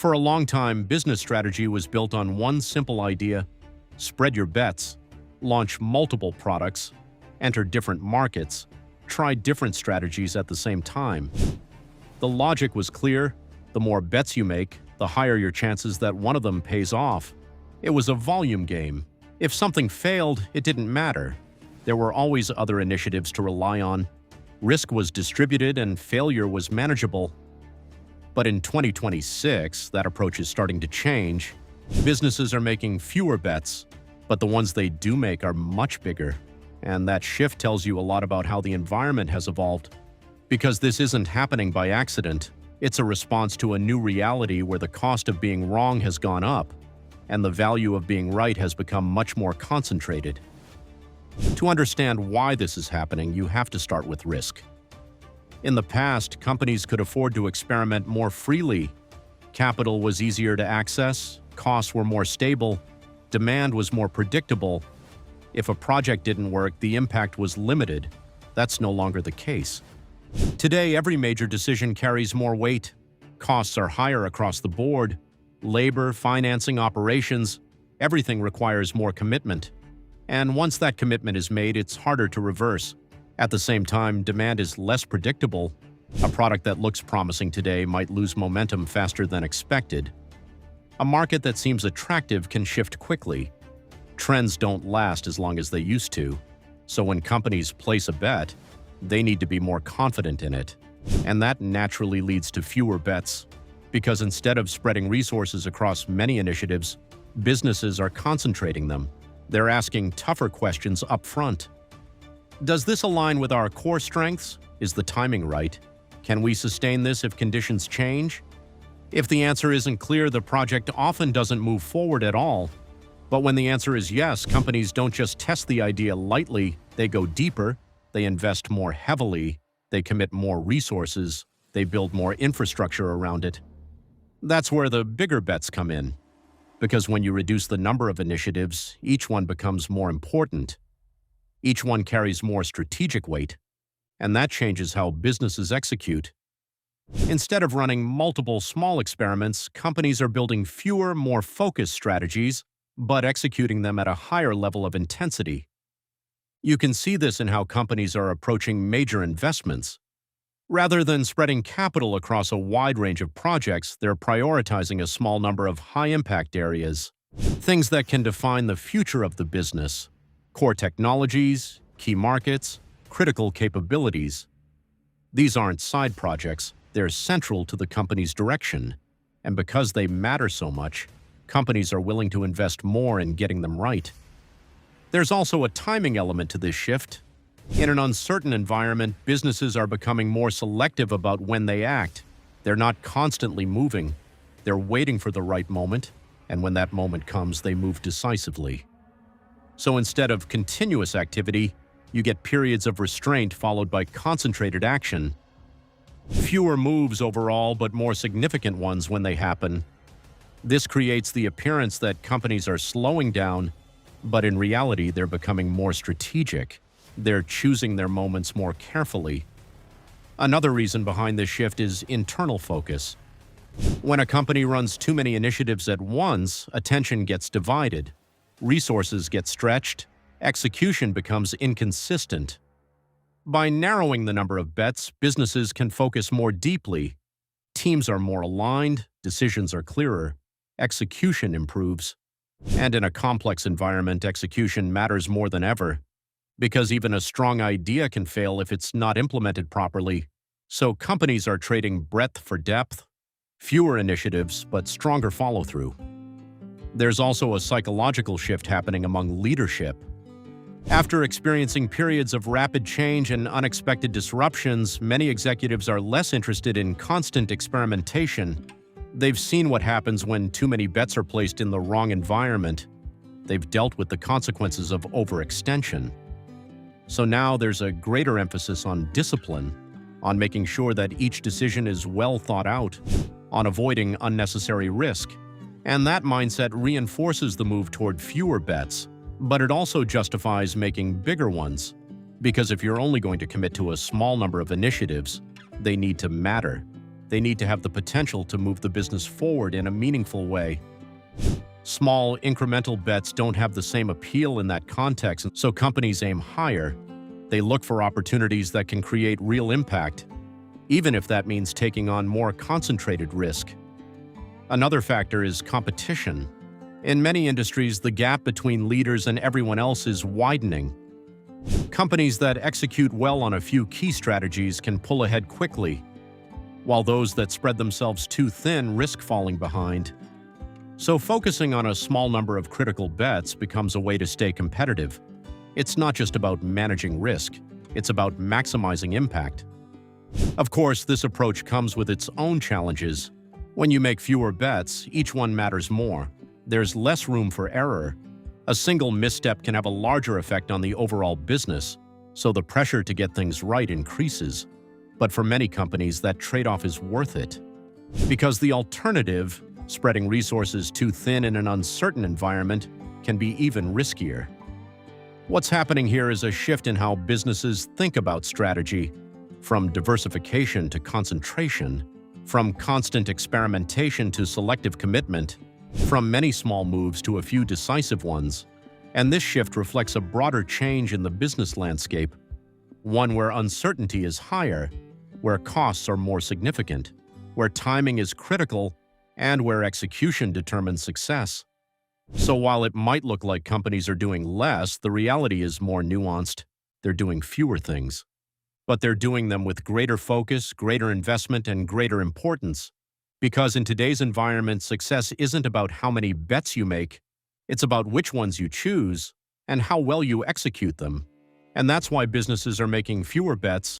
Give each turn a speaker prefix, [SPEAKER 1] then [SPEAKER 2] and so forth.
[SPEAKER 1] For a long time, business strategy was built on one simple idea: spread your bets, launch multiple products, enter different markets, try different strategies at the same time. The logic was clear: the more bets you make, the higher your chances that one of them pays off. It was a volume game. If something failed, it didn't matter. There were always other initiatives to rely on. Risk was distributed and failure was manageable. But in 2026, that approach is starting to change. Businesses are making fewer bets, but the ones they do make are much bigger. And that shift tells you a lot about how the environment has evolved. Because this isn't happening by accident. It's a response to a new reality where the cost of being wrong has gone up, and the value of being right has become much more concentrated. To understand why this is happening, you have to start with risk. In the past, companies could afford to experiment more freely. Capital was easier to access, costs were more stable, demand was more predictable. If a project didn't work, the impact was limited. That's no longer the case. Today, every major decision carries more weight. Costs are higher across the board. Labor, financing, operations, everything requires more commitment. And once that commitment is made, it's harder to reverse. At the same time, demand is less predictable. A product that looks promising today might lose momentum faster than expected. A market that seems attractive can shift quickly. Trends don't last as long as they used to. So when companies place a bet, they need to be more confident in it. And that naturally leads to fewer bets. Because instead of spreading resources across many initiatives, businesses are concentrating them. They're asking tougher questions up front. Does this align with our core strengths? Is the timing right? Can we sustain this if conditions change? If the answer isn't clear, the project often doesn't move forward at all. But when the answer is yes, companies don't just test the idea lightly, they go deeper, they invest more heavily, they commit more resources, they build more infrastructure around it. That's where the bigger bets come in. Because when you reduce the number of initiatives, each one becomes more important. Each one carries more strategic weight, and that changes how businesses execute. Instead of running multiple small experiments, companies are building fewer, more focused strategies, but executing them at a higher level of intensity. You can see this in how companies are approaching major investments. Rather than spreading capital across a wide range of projects, they're prioritizing a small number of high-impact areas, things that can define the future of the business. Core technologies, key markets, critical capabilities. These aren't side projects, they're central to the company's direction. And because they matter so much, companies are willing to invest more in getting them right. There's also a timing element to this shift. In an uncertain environment, businesses are becoming more selective about when they act. They're not constantly moving. They're waiting for the right moment, and when that moment comes, they move decisively. So instead of continuous activity, you get periods of restraint followed by concentrated action. Fewer moves overall, but more significant ones when they happen. This creates the appearance that companies are slowing down, but in reality, they're becoming more strategic. They're choosing their moments more carefully. Another reason behind this shift is internal focus. When a company runs too many initiatives at once, attention gets divided. Resources get stretched, execution becomes inconsistent. By narrowing the number of bets, businesses can focus more deeply. Teams are more aligned, decisions are clearer, execution improves. And in a complex environment, execution matters more than ever. Because even a strong idea can fail if it's not implemented properly. So companies are trading breadth for depth, fewer initiatives, but stronger follow-through. There's also a psychological shift happening among leadership. After experiencing periods of rapid change and unexpected disruptions, many executives are less interested in constant experimentation. They've seen what happens when too many bets are placed in the wrong environment. They've dealt with the consequences of overextension. So now there's a greater emphasis on discipline, on making sure that each decision is well thought out, on avoiding unnecessary risk. And that mindset reinforces the move toward fewer bets, but it also justifies making bigger ones. Because if you're only going to commit to a small number of initiatives, they need to matter. They need to have the potential to move the business forward in a meaningful way. Small, incremental bets don't have the same appeal in that context, so companies aim higher. They look for opportunities that can create real impact, even if that means taking on more concentrated risk. Another factor is competition. In many industries, the gap between leaders and everyone else is widening. Companies that execute well on a few key strategies can pull ahead quickly, while those that spread themselves too thin risk falling behind. So focusing on a small number of critical bets becomes a way to stay competitive. It's not just about managing risk, it's about maximizing impact. Of course, this approach comes with its own challenges. When you make fewer bets, each one matters more. There's less room for error. A single misstep can have a larger effect on the overall business, so the pressure to get things right increases. But for many companies, that trade-off is worth it. Because the alternative, spreading resources too thin in an uncertain environment, can be even riskier. What's happening here is a shift in how businesses think about strategy, from diversification to concentration, from constant experimentation to selective commitment, from many small moves to a few decisive ones. And this shift reflects a broader change in the business landscape, one where uncertainty is higher, where costs are more significant, where timing is critical, and where execution determines success. So while it might look like companies are doing less, the reality is more nuanced. They're doing fewer things. But they're doing them with greater focus, greater investment, and greater importance. Because in today's environment, success isn't about how many bets you make, it's about which ones you choose and how well you execute them. And that's why businesses are making fewer bets,